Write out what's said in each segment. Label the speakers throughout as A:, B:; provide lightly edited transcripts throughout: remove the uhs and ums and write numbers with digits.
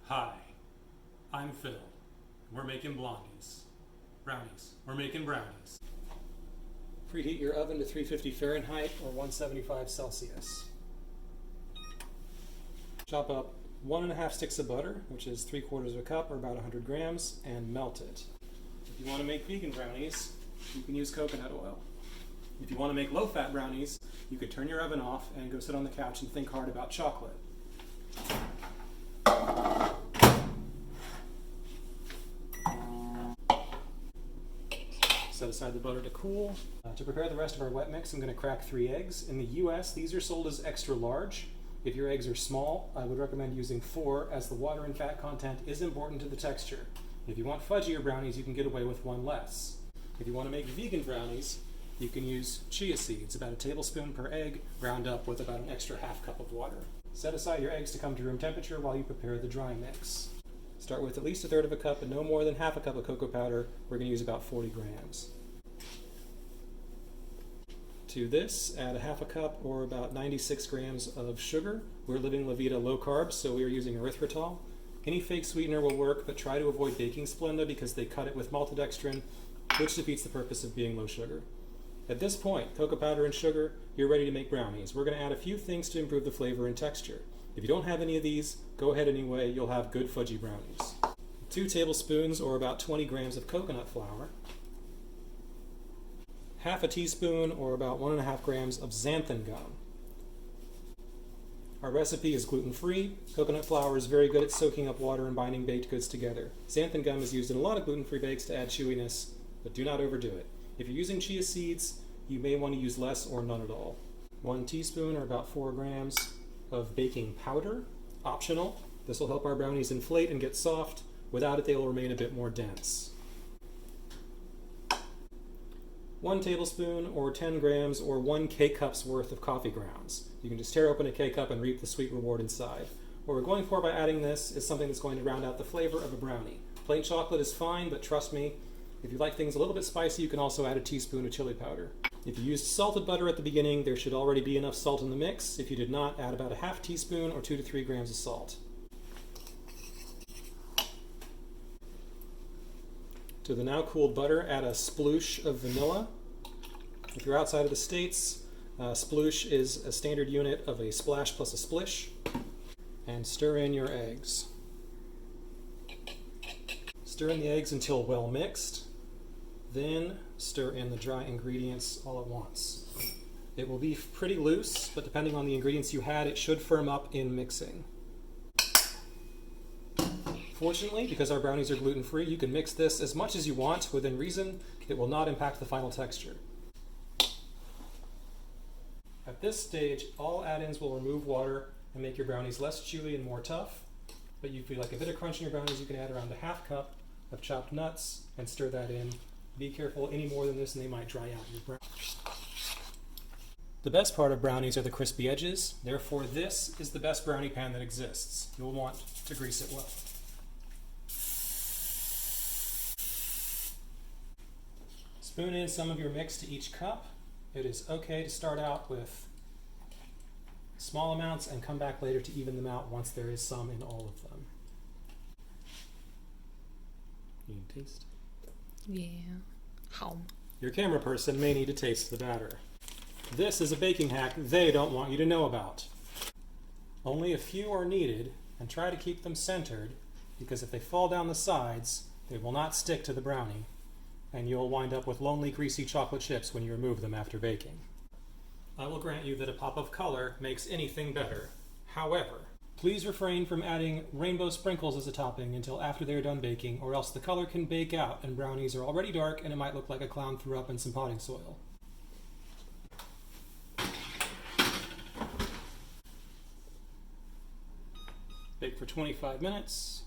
A: Hi, I'm Phil. We're making blondies. Brownies. We're making brownies. Preheat your oven to 350 Fahrenheit or 175 Celsius. Chop up 1½ sticks of butter, which is 3/4 of a cup or about 100 grams, and melt it. If you want to make vegan brownies, you can use coconut oil. If you want to make low-fat brownies, you could turn your oven off and go sit on the couch and think hard about chocolate. Set aside the butter to cool. To prepare the rest of our wet mix, I'm going to crack 3 eggs. In the US, these are sold as extra large. If your eggs are small, I would recommend using 4, as the water and fat content is important to the texture. If you want fudgier brownies, you can get away with 1 less. If you want to make vegan brownies, you can use chia seeds, about 1 tablespoon per egg, ground up with about an extra ½ cup of water. Set aside your eggs to come to room temperature while you prepare the dry mix. Start with at least 1/3 of a cup and no more than ½ cup of cocoa powder. We're going to use about 40 grams. To this, add ½ cup or about 96 grams of sugar. We're living La Vida low carb, so we are using erythritol. Any fake sweetener will work, but try to avoid baking Splenda because they cut it with maltodextrin, which defeats the purpose of being low sugar. At this point, cocoa powder and sugar, you're ready to make brownies. We're going to add a few things to improve the flavor and texture. If you don't have any of these, go ahead anyway, you'll have good fudgy brownies. 2 tablespoons or about 20 grams of coconut flour, ½ teaspoon or about 1½ grams of xanthan gum. Our recipe is gluten-free. Coconut flour is very good at soaking up water and binding baked goods together. Xanthan gum is used in a lot of gluten-free bakes to add chewiness, but do not overdo it. If you're using chia seeds, you may want to use less or none at all. 1 teaspoon or about 4 grams of baking powder, optional. This will help our brownies inflate and get soft. Without it, they will remain a bit more dense. 1 tablespoon or 10 grams or 1 K-cup's worth of coffee grounds. You can just tear open a K-cup and reap the sweet reward inside. What we're going for by adding this is something that's going to round out the flavor of a brownie. Plain chocolate is fine, but trust me, if you like things a little bit spicy, you can also add a teaspoon of chili powder. If you used salted butter at the beginning, there should already be enough salt in the mix. If you did not, add about ½ teaspoon or 2 to 3 grams of salt. To the now cooled butter, add a sploosh of vanilla. If you're outside of the States, sploosh is a standard unit of a splash plus a splish. And stir in your eggs. Stir in the eggs until well mixed. Then stir in the dry ingredients all at once. It will be pretty loose, but depending on the ingredients you had, it should firm up in mixing. Fortunately, because our brownies are gluten-free, you can mix this as much as you want within reason. It will not impact the final texture. At this stage, all add-ins will remove water and make your brownies less chewy and more tough. But if you like a bit of crunch in your brownies, you can add around ½ cup of chopped nuts and stir that in. Be careful, any more than this and they might dry out your brownies. The best part of brownies are the crispy edges. Therefore, this is the best brownie pan that exists. You'll want to grease it well. Spoon in some of your mix to each cup. It is okay to start out with small amounts and come back later to even them out once there is some in all of them. You need to taste?
B: Yeah. Home.
A: Your camera person may need to taste the batter. This is a baking hack they don't want you to know about. Only a few are needed, and try to keep them centered, because if they fall down the sides, they will not stick to the brownie, and you'll wind up with lonely, greasy chocolate chips when you remove them after baking. I will grant you that a pop of color makes anything better. However, please refrain from adding rainbow sprinkles as a topping until after they're done baking, or else the color can bake out and brownies are already dark and it might look like a clown threw up in some potting soil. Bake for 25 minutes.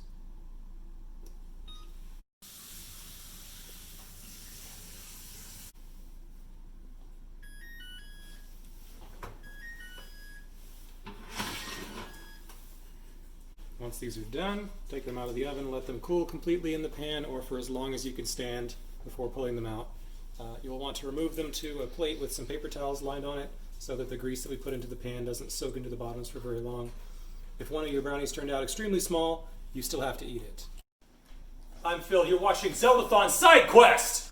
A: Once these are done, take them out of the oven, let them cool completely in the pan or for as long as you can stand before pulling them out. You'll want to remove them to a plate with some paper towels lined on it so that the grease that we put into the pan doesn't soak into the bottoms for very long. If one of your brownies turned out extremely small, you still have to eat it.
C: I'm Phil, you're watching ZELDATHON Side Quest!